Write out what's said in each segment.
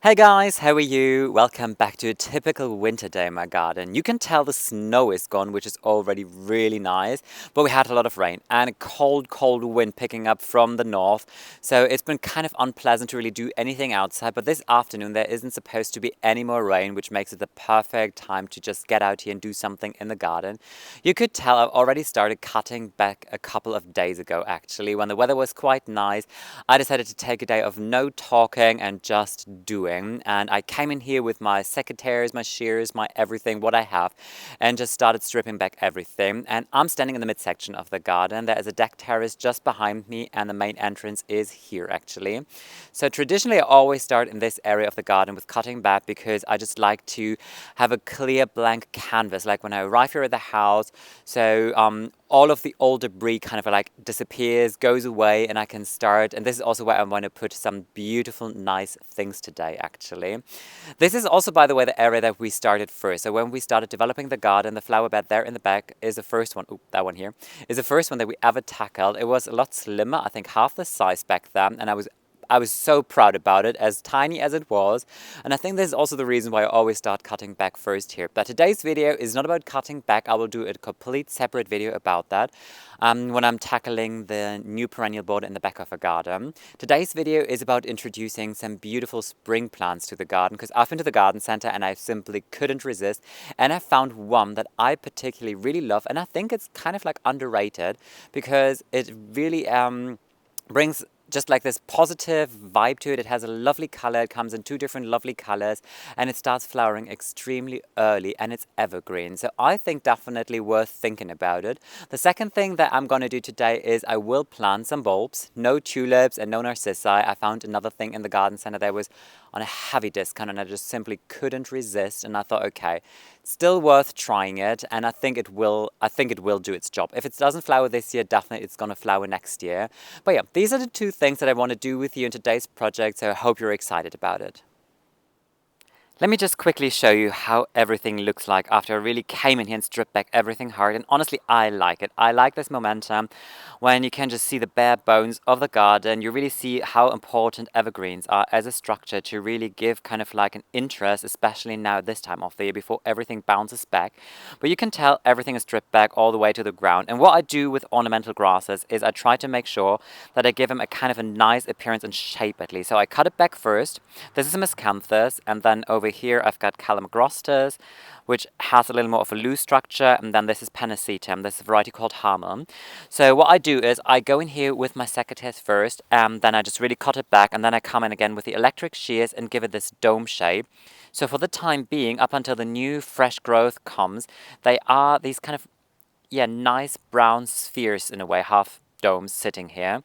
Hey guys, how are you? Welcome back to a typical winter day in my garden. You can tell the snow is gone, which is already really nice, but we had a lot of rain and a cold wind picking up from the north. So it's been kind of unpleasant to really do anything outside, but this afternoon there isn't supposed to be any more rain, which makes it the perfect time to just get out here and do something in the garden. You could tell I've already started cutting back a couple of days ago, actually, when the weather was quite nice. I decided to take a day of no talking and just doing. And I came in here with my secateurs, my shears, my everything, what I have, and just started stripping back everything. And I'm standing in the midsection of the garden. There is a deck terrace just behind me, and the main entrance is here actually. So traditionally, I always start in this area of the garden with cutting back because I just like to have a clear blank canvas, like when I arrive here at the house. So all of the old debris kind of like disappears, goes away, and I can start. And this is also where I want to put some beautiful, nice things today, actually. This is also, by the way, the area that we started first. So when we started developing the garden, the flower bed there in the back is the first one. Oh, that one here is the first one that we ever tackled. It was a lot slimmer, I think half the size back then, and I was so proud about it, as tiny as it was. And I think this is also the reason why I always start cutting back first here. But today's video is not about cutting back. I will do a complete separate video about that when I'm tackling the new perennial border in the back of a garden. Today's video is about introducing some beautiful spring plants to the garden, because I've been to the garden center and I simply couldn't resist. And I found one that I particularly really love, and I think it's kind of like underrated because it really brings just like this positive vibe to it. It has a lovely color. It comes in two different lovely colors, and it starts flowering extremely early, and it's evergreen. So I think definitely worth thinking about it. The second thing that I'm going to do today is I will plant some bulbs. No tulips and no narcissi. I found another thing in the garden center that was on a heavy discount, and I just simply couldn't resist. And I thought, okay, still worth trying it, and I think it will do its job. If it doesn't flower this year, definitely it's going to flower next year. But yeah, these are the two things that I want to do with you in today's project, so I hope you're excited about it. Let me just quickly show you how everything looks like after I really came in here and stripped back everything hard. And honestly, I like it. I like this momentum when you can just see the bare bones of the garden. You really see how important evergreens are as a structure to really give kind of like an interest, especially now this time of the year before everything bounces back. But you can tell everything is stripped back all the way to the ground. And what I do with ornamental grasses is I try to make sure that I give them a kind of a nice appearance and shape at least. So I cut it back first. This is a miscanthus, and then over here I've got calamagrostis, which has a little more of a loose structure, and then this is panacetum. This is a variety called hamon. So what I do is I go in here with my secateurs first, and then I just really cut it back, and then I come in again with the electric shears and give it this dome shape. So for the time being, up until the new fresh growth comes, they are these kind of nice brown spheres in a way, half domes sitting here.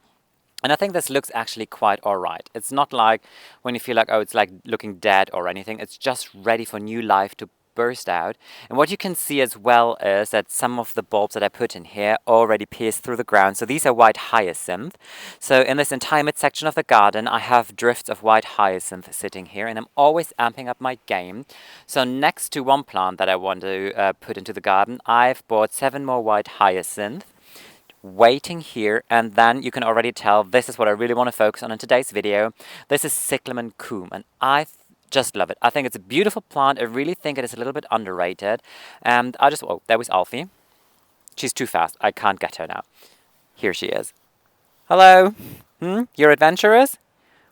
And I think this looks actually quite alright. It's not like when you feel like, oh, it's like looking dead or anything. It's just ready for new life to burst out. And what you can see as well is that some of the bulbs that I put in here already pierced through the ground. So these are white hyacinth. So in this entire midsection of the garden, I have drifts of white hyacinth sitting here, and I'm always amping up my game. So next to one plant that I want to put into the garden, I've bought 7 more white hyacinth waiting here, and then you can already tell this is what I really want to focus on in today's video. This is cyclamen coum, and I just love it. I think it's a beautiful plant. I really think it is a little bit underrated, and oh, there was Alfie. She's too fast. I can't get her now. Here she is. Hello. You're adventurous?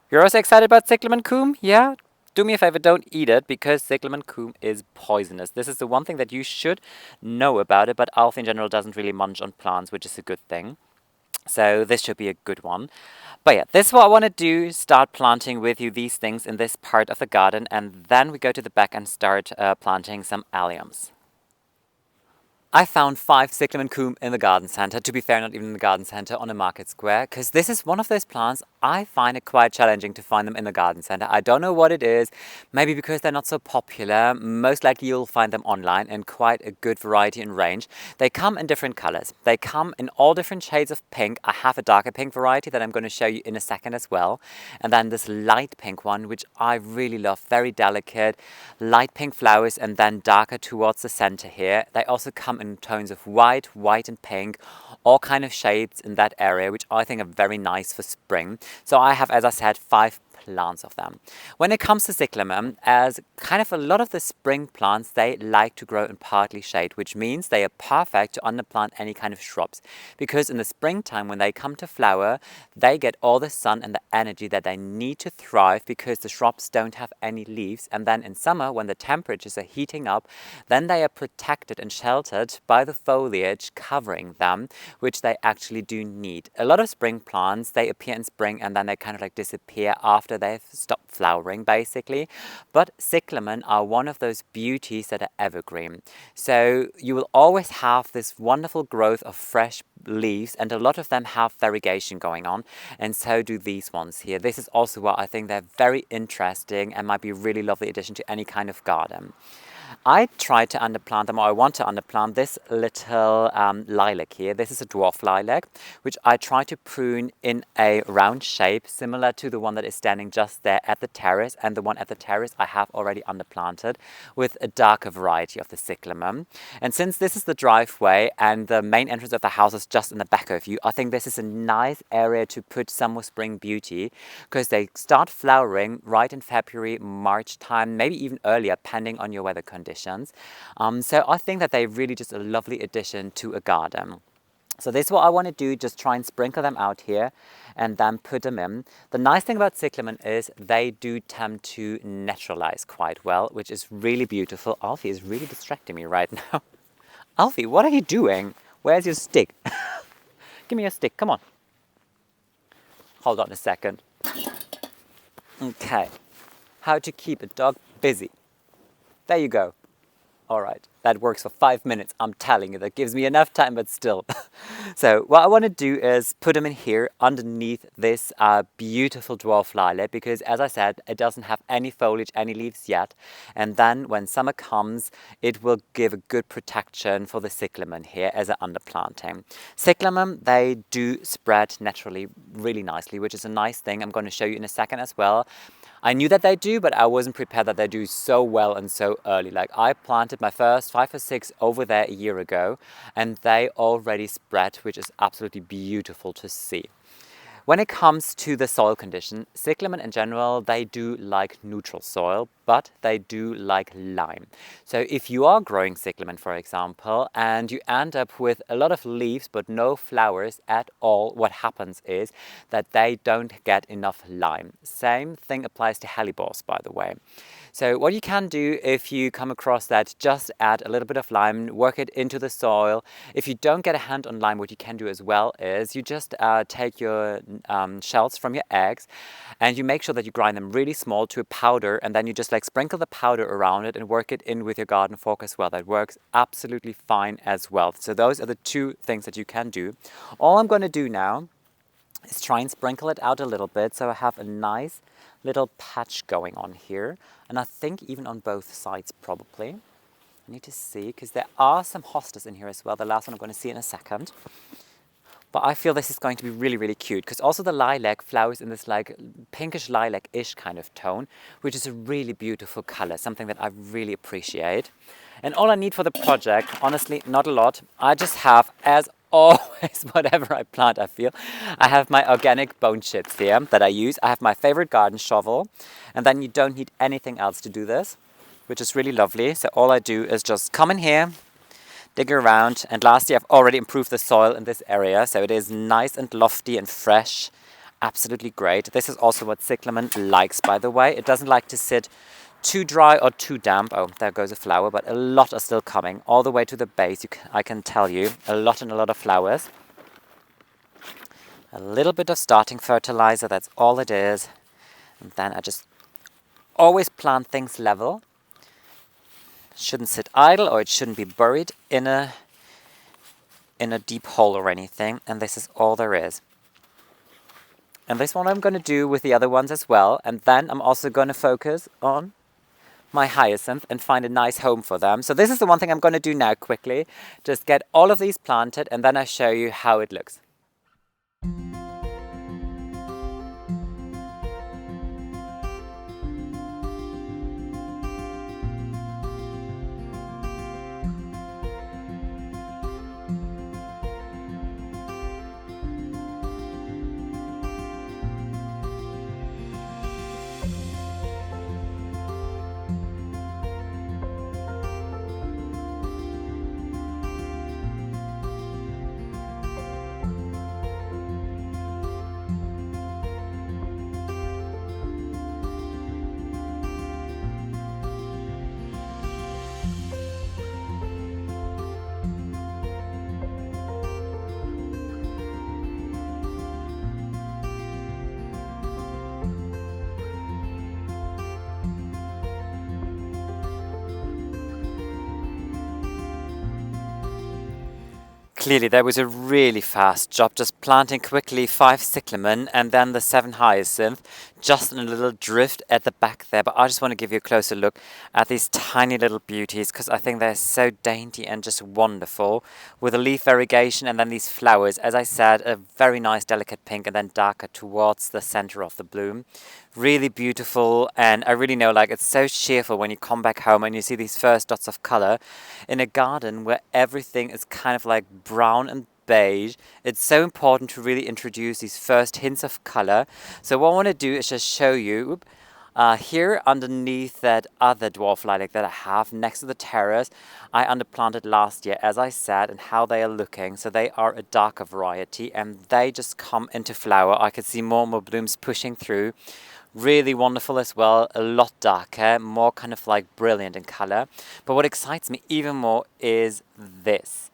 You're also excited about cyclamen coum? Yeah? Do me a favor, don't eat it, because cyclamen coum is poisonous. This is the one thing that you should know about it, but Alfie in general doesn't really munch on plants, which is a good thing. So this should be a good one. But yeah, this is what I want to do, start planting with you these things in this part of the garden, and then we go to the back and start planting some alliums. I found 5 cyclamen coum in the garden center. To be fair, not even in the garden center, on a market square, because this is one of those plants I find it quite challenging to find them in the garden center. I don't know what it is. Maybe because they're not so popular. Most likely you'll find them online in quite a good variety and range. They come in different colors. They come in all different shades of pink. I have a darker pink variety that I'm going to show you in a second as well. And then this light pink one, which I really love. Very delicate, light pink flowers, and then darker towards the center here. They also come in tones of white and pink, all kind of shades in that area, which I think are very nice for spring. So I have, as I said, 5 plants of them. When it comes to cyclamen, as kind of a lot of the spring plants, they like to grow in partly shade, which means they are perfect to underplant any kind of shrubs. Because in the springtime, when they come to flower, they get all the sun and the energy that they need to thrive, because the shrubs don't have any leaves. And then in summer, when the temperatures are heating up, then they are protected and sheltered by the foliage covering them, which they actually do need. A lot of spring plants, they appear in spring and then they kind of like disappear after they've stopped flowering, basically. But cyclamen are one of those beauties that are evergreen. So you will always have this wonderful growth of fresh leaves, and a lot of them have variegation going on, and so do these ones here. This is also why I think they're very interesting and might be a really lovely addition to any kind of garden. I tried to underplant them, or I want to underplant this little lilac here. This is a dwarf lilac, which I tried to prune in a round shape, similar to the one that is standing just there at the terrace. And the one at the terrace I have already underplanted with a darker variety of the cyclamen. And since this is the driveway and the main entrance of the house is just in the back of you, I think this is a nice area to put some more spring beauty, because they start flowering right in February, March time, maybe even earlier, depending on your weather conditions. So I think that they're really just a lovely addition to a garden. So this is what I want to do, just try and sprinkle them out here and then put them in. The nice thing about cyclamen is they do tend to naturalize quite well, which is really beautiful. Alfie is really distracting me right now. Alfie, what are you doing? Where's your stick? Give me your stick, come on. Hold on a second. Okay, how to keep a dog busy. There you go. All right, that works for 5 minutes, I'm telling you. That gives me enough time, but still. So what I want to do is put them in here underneath this beautiful dwarf lilac, because as I said, it doesn't have any foliage, any leaves yet. And then when summer comes, it will give a good protection for the cyclamen here as an underplanting. Cyclamen, they do spread naturally really nicely, which is a nice thing. I'm going to show you in a second as well. I knew that they do, but I wasn't prepared that they do so well and so early. Like, I planted my first 5 or 6 over there a year ago, and they already spread, which is absolutely beautiful to see. When it comes to the soil condition, cyclamen in general, they do like neutral soil, but they do like lime. So if you are growing cyclamen, for example, and you end up with a lot of leaves but no flowers at all, what happens is that they don't get enough lime. Same thing applies to hellebores, by the way. So what you can do if you come across that, just add a little bit of lime, work it into the soil. If you don't get a hand on lime, what you can do as well is you just take your shells from your eggs and you make sure that you grind them really small to a powder, and then you just like sprinkle the powder around it and work it in with your garden fork as well. That works absolutely fine as well. So those are the 2 things that you can do. All I'm going to do now is try and sprinkle it out a little bit, so I have a nice little patch going on here, and I think even on both sides probably. I need to see, because there are some hostas in here as well. The last one I'm going to see in a second. But I feel this is going to be really, really cute, because also the lilac flowers in this like pinkish lilac-ish kind of tone, which is a really beautiful color, something that I really appreciate. And all I need for the project, honestly, not a lot. I just have, as always, whatever I plant, I feel, I have my organic bone chips here that I use. I have my favorite garden shovel, and then you don't need anything else to do this, which is really lovely. So all I do is just come in here, dig around, and last year I've already improved the soil in this area, so it is nice and lofty and fresh. Absolutely great. This is also what cyclamen likes, by the way. It doesn't like to sit too dry or too damp. Oh, there goes a flower, but a lot are still coming all the way to the base. I can tell you, a lot and a lot of flowers. A little bit of starting fertilizer, that's all it is. And then I just always plant things level. Shouldn't sit idle, or it shouldn't be buried in a deep hole or anything. And this is all there is. And this one I'm going to do with the other ones as well. And then I'm also going to focus on my hyacinth and find a nice home for them. So this is the one thing I'm going to do now quickly. Just get all of these planted, and then I show you how it looks. Clearly, there was a really fast job just planting quickly 5 cyclamen and then the 7 hyacinth just in a little drift at the back there. But I just want to give you a closer look at these tiny little beauties because I think they're so dainty and just wonderful with the leaf variegation and then these flowers. As I said, a very nice delicate pink and then darker towards the center of the bloom. Really beautiful, and I really know like it's so cheerful when you come back home and you see these first dots of color in a garden where everything is kind of like brown and beige. It's so important to really introduce these first hints of color. So what I want to do is just show you here underneath that other dwarf lilac that I have next to the terrace. I underplanted last year, as I said, and how they are looking. So they are a darker variety and they just come into flower. I can see more and more blooms pushing through. Really wonderful as well, a lot darker, more kind of like brilliant in color. But what excites me even more is this.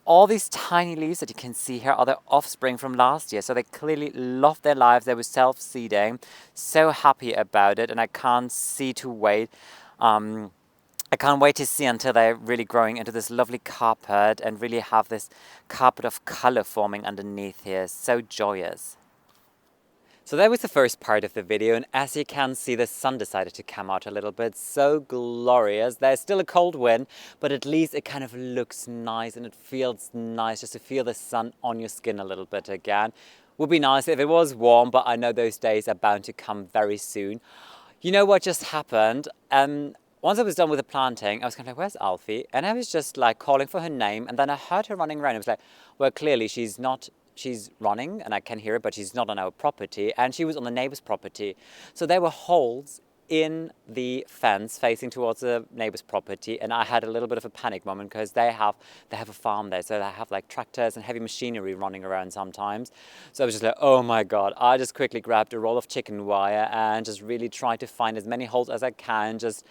All these tiny leaves that you can see here are the offspring from last year. So they clearly loved their lives. They were self-seeding. So happy about it. And I can't wait to see until they're really growing into this lovely carpet and really have this carpet of color forming underneath here. So joyous. So that was the first part of the video, and as you can see, the sun decided to come out a little bit. So glorious. There's still a cold wind, but at least it kind of looks nice and it feels nice just to feel the sun on your skin a little bit again. Would be nice if it was warm, but I know those days are bound to come very soon. You know what just happened? Once I was done with the planting, I was kind of like, where's Alfie? And I was just like calling for her name, and then I heard her running around. I was like, well, clearly she's running and I can hear her, but she's not on our property, and she was on the neighbor's property. So there were holes in the fence facing towards the neighbor's property, and I had a little bit of a panic moment because they have a farm there, so they have like tractors and heavy machinery running around sometimes. So I was just like, oh my god. I just quickly grabbed a roll of chicken wire and just really tried to find as many holes as I can, just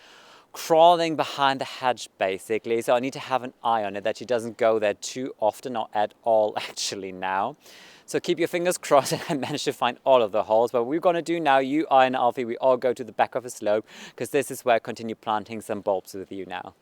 crawling behind the hedge basically. So I need to have an eye on it that she doesn't go there too often or at all actually now. So keep your fingers crossed and I managed to find all of the holes. But what we're going to do now, you, I and Alfie, we all go to the back of a slope because this is where I continue planting some bulbs with you now.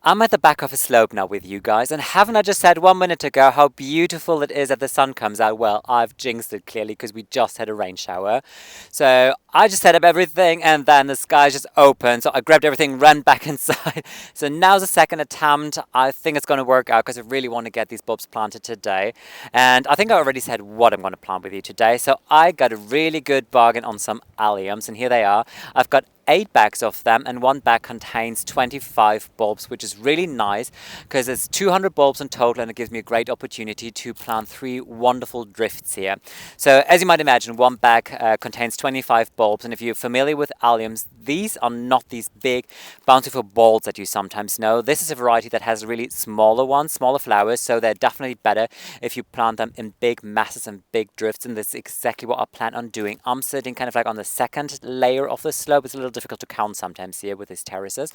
I'm at the back of a slope now with you guys, and haven't I just said 1 minute ago how beautiful it is that the sun comes out? Well, I've jinxed it clearly because we just had a rain shower. So I just set up everything and then the sky just opened. So I grabbed everything, ran back inside. So now's the second attempt. I think it's going to work out because I really want to get these bulbs planted today. And I think I already said what I'm going to plant with you today. So I got a really good bargain on some alliums, and here they are. I've got 8 bags of them, and 1 bag contains 25 bulbs, which is really nice because it's 200 bulbs in total, and it gives me a great opportunity to plant 3 wonderful drifts here. So as you might imagine, 1 bag contains 25 bulbs, and if you're familiar with alliums, these are not these big bountiful balls that you sometimes know. This is a variety that has really smaller ones, smaller flowers, so they're definitely better if you plant them in big masses and big drifts, and this is exactly what I plan on doing. I'm sitting kind of like on the second layer of the slope. It's a little difficult to count sometimes here with these terraces.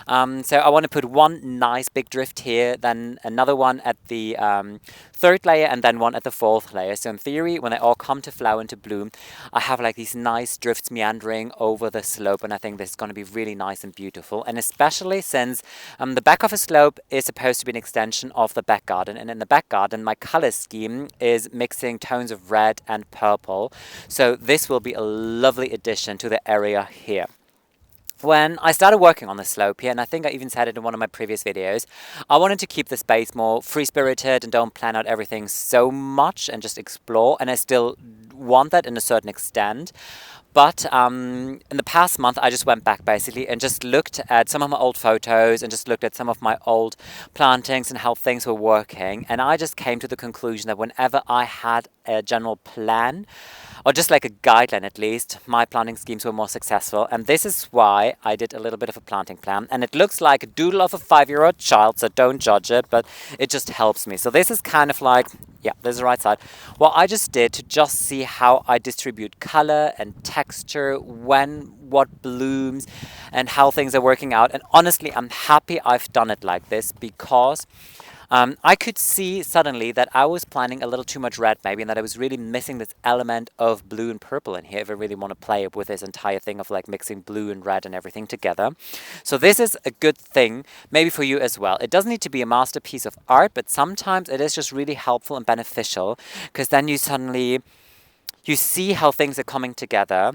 So I want to put 1 nice big drift here, then another one at the 3rd layer, and then 1 at the 4th layer. So in theory, when they all come to flower and to bloom, I have like these nice drifts meandering over the slope, and I think this is going to be really nice and beautiful. And especially since the back of a slope is supposed to be an extension of the back garden, and in the back garden my color scheme is mixing tones of red and purple. So this will be a lovely addition to the area here. When I started working on the slope here, and I think I even said it in one of my previous videos, I wanted to keep the space more free-spirited and don't plan out everything so much and just explore, and I still want that in a certain extent. But in the past month, I just went back basically and just looked at some of my old photos and just looked at some of my old plantings and how things were working. And I just came to the conclusion that whenever I had a general plan, or just like a guideline at least, my planting schemes were more successful. And this is why I did a little bit of a planting plan. And it looks like a doodle of a 5-year-old child, so don't judge it, but it just helps me. So this is kind of like, yeah, this is the right side. What I just did to just see how I distribute color and texture, when what blooms, and how things are working out. And honestly, I'm happy I've done it like this because I could see suddenly that I was planting a little too much red maybe, and that I was really missing this element of blue and purple in here if I really want to play with this entire thing of like mixing blue and red and everything together. So this is a good thing maybe for you as well. It doesn't need to be a masterpiece of art, but sometimes it is just really helpful and beneficial, because then you see how things are coming together.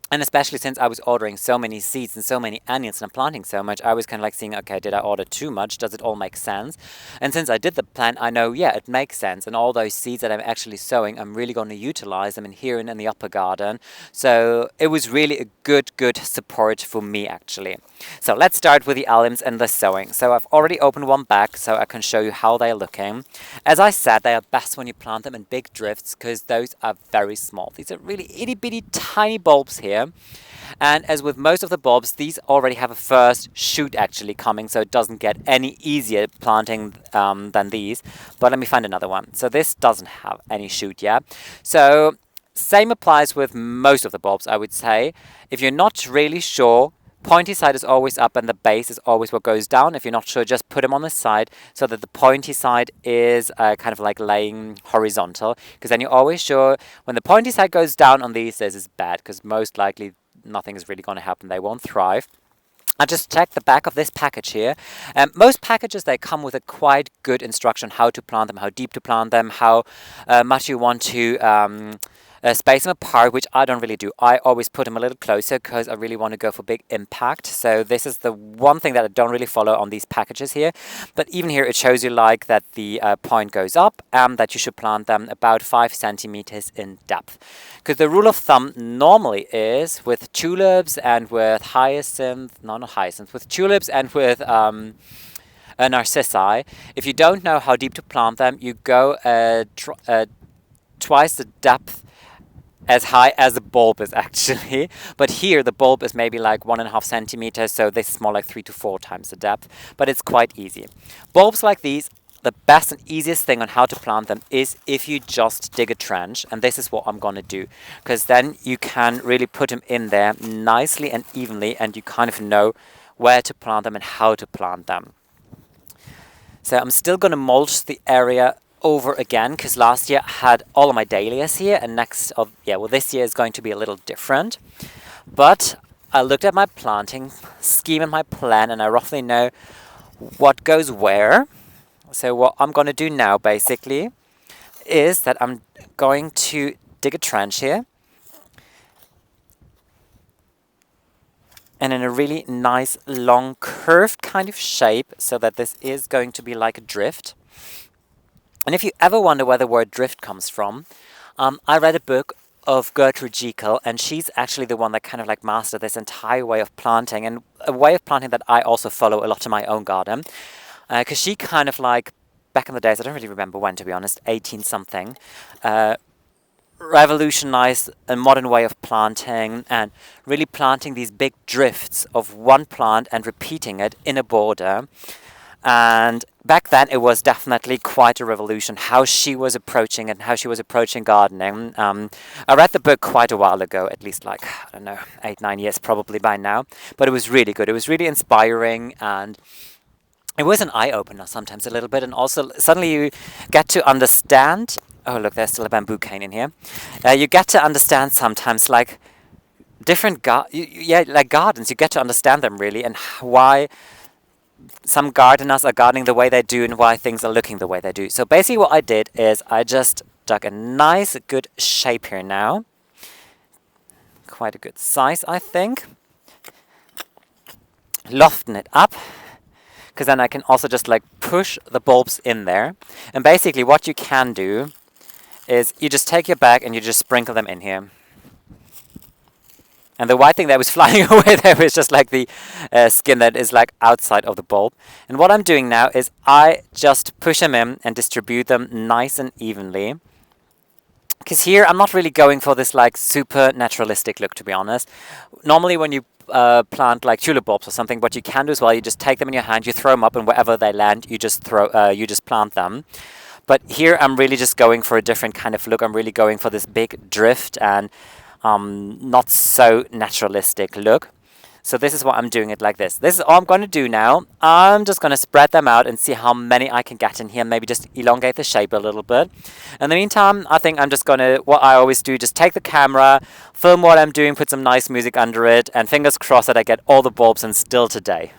And especially since I was ordering so many seeds and so many onions and I'm planting so much, I was kind of like seeing, okay, did I order too much? Does it all make sense? And since I did the plant, I know, yeah, it makes sense. And all those seeds that I'm actually sowing, I'm really going to utilize them in here and in the upper garden. So it was really a good support for me, actually. So let's start with the alliums and the sowing. So I've already opened one bag so I can show you how they're looking. As I said, they are best when you plant them in big drifts, because those are very small. These are really itty bitty tiny bulbs here. And as with most of the bulbs, these already have a first shoot actually coming, so it doesn't get any easier planting than these. But let me find another one. So this doesn't have any shoot yet. So same applies with most of the bulbs, I would say. If you're not really sure, pointy side is always up and the base is always what goes down. If you're not sure, just put them on the side so that the pointy side is kind of like laying horizontal, because then you're always sure when the pointy side goes down on these, this is bad, because most likely nothing is really going to happen. They won't thrive. I just checked the back of this package here. Most packages, they come with a quite good instruction how to plant them, how deep to plant them, how much you want to space them apart, which I don't really do. I always put them a little closer because I really want to go for big impact. So this is the one thing that I don't really follow on these packages here. But even here it shows you like that the point goes up and that you should plant them about 5 centimeters in depth. Because the rule of thumb normally is with tulips and with hyacinth, no, not hyacinth, with tulips and with narcissi, if you don't know how deep to plant them, you go twice the depth as high as the bulb is actually. But here the bulb is maybe like 1.5 centimeters, so this is more like 3 to 4 times the depth, but it's quite easy. Bulbs like these, the best and easiest thing on how to plant them is if you just dig a trench, and this is what I'm gonna do, because then you can really put them in there nicely and evenly, and you kind of know where to plant them and how to plant them. So I'm still gonna mulch the area over again, because last year I had all of my dahlias here, and this year is going to be a little different. But I looked at my planting scheme and my plan, and I roughly know what goes where. So what I'm going to do now basically is that I'm going to dig a trench here, and in a really nice long curved kind of shape, so that this is going to be like a drift. And if you ever wonder where the word drift comes from, I read a book of Gertrude Jekyll, and she's actually the one that kind of like mastered this entire way of planting, and a way of planting that I also follow a lot in my own garden. Because she kind of like, back in the days, I don't really remember when, to be honest, 18 something, revolutionized a modern way of planting, and really planting these big drifts of one plant and repeating it in a border. And back then it was definitely quite a revolution how she was approaching it and how she was approaching gardening. I read the book quite a while ago, at least like, I don't know, 8-9 years probably by now, but it was really good. It was really inspiring, and it was an eye-opener sometimes a little bit, and also suddenly you get to understand, oh look, there's still a bamboo cane in here. You get to understand sometimes like different like gardens, you get to understand them really, and why some gardeners are gardening the way they do and why things are looking the way they do. So basically what I did is I just dug a nice good shape here now. Quite a good size, I think. Loften it up, because then I can also just like push the bulbs in there. And basically what you can do is you just take your bag and you just sprinkle them in here. And the white thing that was flying away there was just like the skin that is like outside of the bulb. And what I'm doing now is I just push them in and distribute them nice and evenly. Because here I'm not really going for this like super naturalistic look, to be honest. Normally when you plant like tulip bulbs or something, what you can do as well, you just take them in your hand, you throw them up, and wherever they land, you just plant them. But here I'm really just going for a different kind of look. I'm really going for this big drift and not so naturalistic look. So this is what I'm doing it like this. This is all I'm going to do now. I'm just going to spread them out and see how many I can get in here. Maybe just elongate the shape a little bit. In the meantime, I think I'm just going to, what I always do, just take the camera, film what I'm doing, put some nice music under it, and fingers crossed that I get all the bulbs in still today.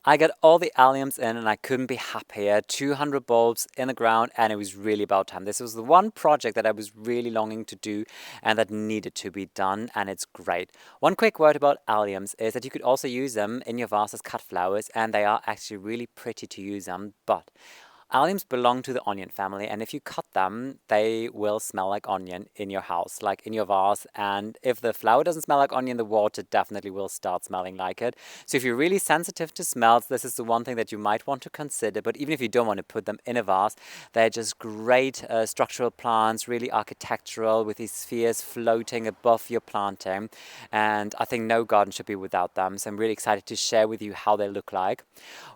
I got all the alliums in and I couldn't be happier. 200 bulbs in the ground and it was really about time. This was the one project that I was really longing to do and that needed to be done, and it's great. One quick word about alliums is that you could also use them in your vase as cut flowers, and they are actually really pretty to use them, but alliums belong to the onion family, and if you cut them, they will smell like onion in your house, like in your vase. And if the flower doesn't smell like onion, the water definitely will start smelling like it. So if you're really sensitive to smells, this is the one thing that you might want to consider. But even if you don't want to put them in a vase, they're just great structural plants, really architectural, with these spheres floating above your planting. And I think no garden should be without them. So I'm really excited to share with you how they look like.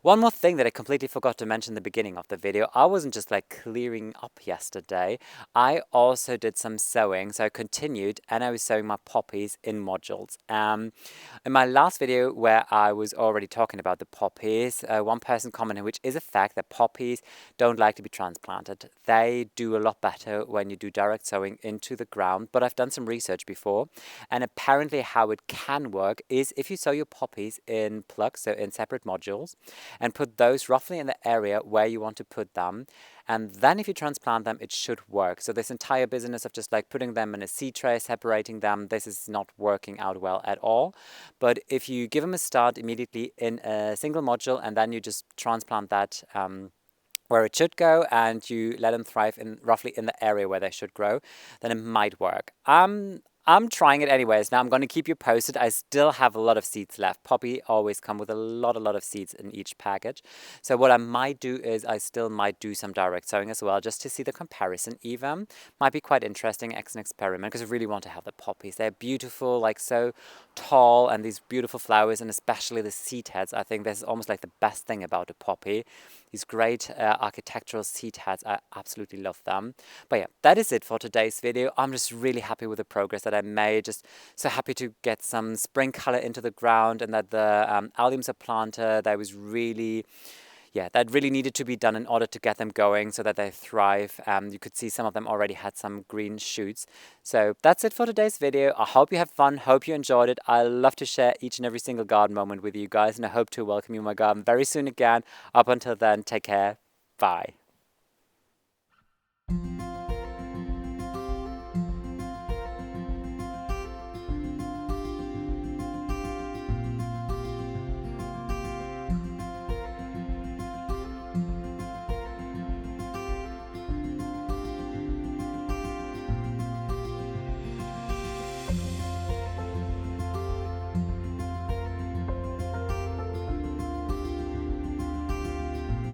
One more thing that I completely forgot to mention in the beginning of the video, I wasn't just like clearing up yesterday, I also did some sewing. So I continued and I was sewing my poppies in modules. In my last video where I was already talking about the poppies, one person commented, which is a fact, that poppies don't like to be transplanted. They do a lot better when you do direct sowing into the ground, but I've done some research before, and apparently how it can work is if you sow your poppies in plugs, so in separate modules, and put those roughly in the area where you want to put them. And then if you transplant them, it should work. So this entire business of just like putting them in a seed tray, separating them, this is not working out well at all. But if you give them a start immediately in a single module and then you just transplant that where it should go, and you let them thrive in roughly in the area where they should grow, then it might work. I'm trying it anyways. Now I'm going to keep you posted. I still have a lot of seeds left. Poppy always come with a lot of seeds in each package. So what I might do is I still might do some direct sowing as well, just to see the comparison even. Might be quite interesting as an experiment, because I really want to have the poppies. They're beautiful, like so tall, and these beautiful flowers, and especially the seed heads. I think this is almost like the best thing about a poppy. These great architectural seed heads, I absolutely love them. But yeah, that is it for today's video. I'm just really happy with the progress that I made. Just so happy to get some spring color into the ground, and that the alliums are planted. That was really, yeah, that really needed to be done in order to get them going so that they thrive. You could see some of them already had some green shoots. So that's it for today's video. I hope you have fun. Hope you enjoyed it. I love to share each and every single garden moment with you guys, and I hope to welcome you in my garden very soon again. Up until then, take care. Bye.